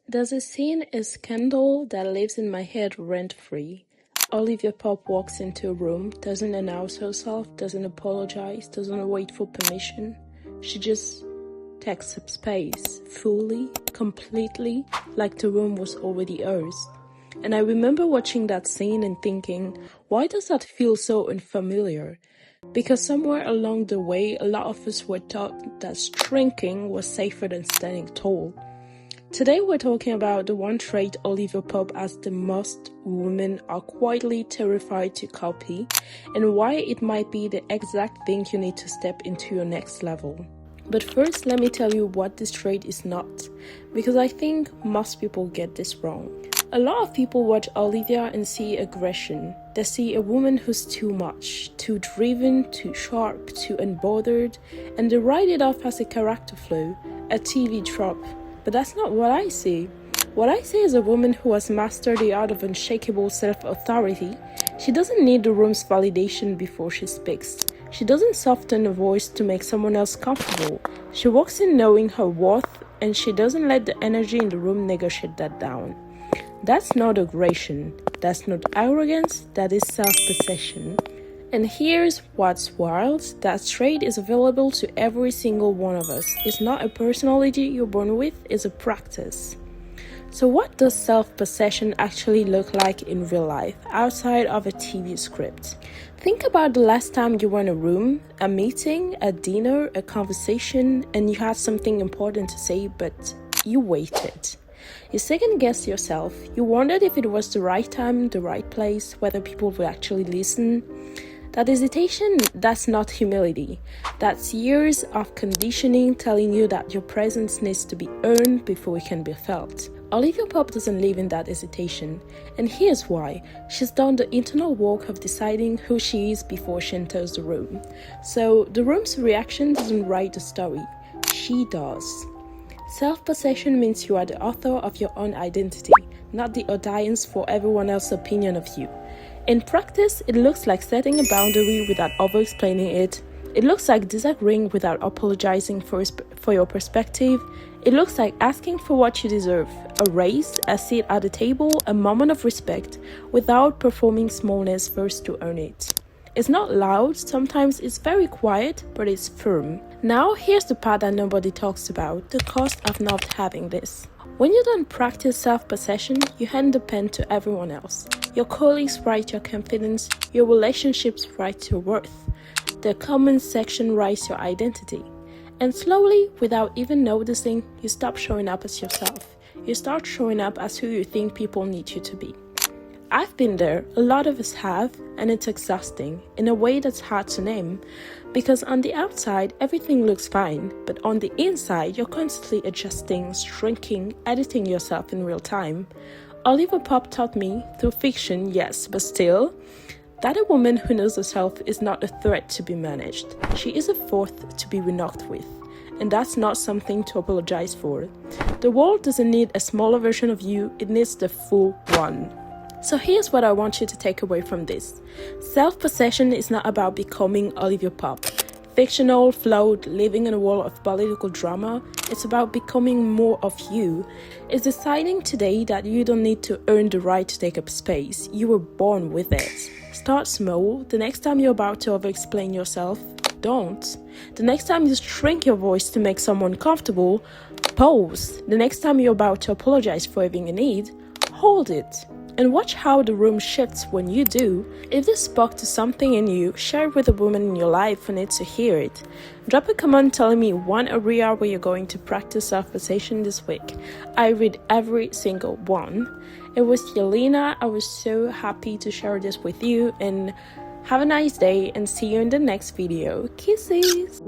There's a scene, a scandal that lives in my head rent-free. Olivia Pope walks into a room, doesn't announce herself, doesn't apologize, doesn't wait for permission. She just takes up space, fully, completely, like the room was already hers. And I remember watching that scene and thinking, why does that feel so unfamiliar? Because somewhere along the way, a lot of us were taught that shrinking was safer than standing tall. Today we're talking about the one trait Olivia Pope as the most women are quietly terrified to copy, and why it might be the exact thing you need to step into your next level. But first, let me tell you what this trait is not, because I think most people get this wrong. A lot of people watch Olivia and see aggression. They see a woman who's too much, too driven, too sharp, too unbothered, and they write it off as a character flaw, a TV trope. But that's not what I see. What I see is a woman who has mastered the art of unshakable self-authority. She doesn't need the room's validation before she speaks. She doesn't soften her voice to make someone else comfortable. She walks in knowing her worth, and she doesn't let the energy in the room negotiate that down. That's not aggression. That's not arrogance. That is self-possession. And here's what's wild, that trait is available to every single one of us. It's not a personality you're born with, it's a practice. So what does self-possession actually look like in real life, outside of a TV script? Think about the last time you were in a room, a meeting, a dinner, a conversation, and you had something important to say, but you waited. You second-guessed yourself. You wondered if it was the right time, the right place, whether people would actually listen. That hesitation, that's not humility. That's years of conditioning telling you that your presence needs to be earned before it can be felt. Olivia Pope doesn't live in that hesitation, and here's why. She's done the internal work of deciding who she is before she enters the room. So the room's reaction doesn't write the story, she does. Self-possession means you are the author of your own identity, not the audience for everyone else's opinion of you. In practice, it looks like setting a boundary without over-explaining it. It looks like disagreeing without apologizing for your perspective. It looks like asking for what you deserve, a raise, a seat at the table, a moment of respect, without performing smallness first to earn it. It's not loud, sometimes it's very quiet, but it's firm. Now, here's the part that nobody talks about, the cost of not having this. When you don't practice self-possession, you hand the pen to everyone else. Your colleagues write your confidence, your relationships write your worth. The comment section writes your identity. And slowly, without even noticing, you stop showing up as yourself. You start showing up as who you think people need you to be. I've been there, a lot of us have, and it's exhausting, in a way that's hard to name. Because on the outside, everything looks fine, but on the inside, you're constantly adjusting, shrinking, editing yourself in real time. Olivia Pope taught me, through fiction, yes, but still, that a woman who knows herself is not a threat to be managed. She is a force to be knocked with, and that's not something to apologize for. The world doesn't need a smaller version of you, it needs the full one. So here's what I want you to take away from this. Self-possession is not about becoming Olivia Pope, fictional, flawed, living in a world of political drama. It's about becoming more of you. It's deciding today that you don't need to earn the right to take up space. You were born with it. Start small. The next time you're about to over-explain yourself, don't. The next time you shrink your voice to make someone comfortable, pause. The next time you're about to apologize for having a need, hold it. And watch how the room shifts when you do. If this spoke to something in you, share it with a woman in your life who needs to hear it. Drop a comment telling me one area where you're going to practice self-possession this week. I read every single one. It was Yelena. I was so happy to share this with you, and have a nice day and see you in the next video. Kisses!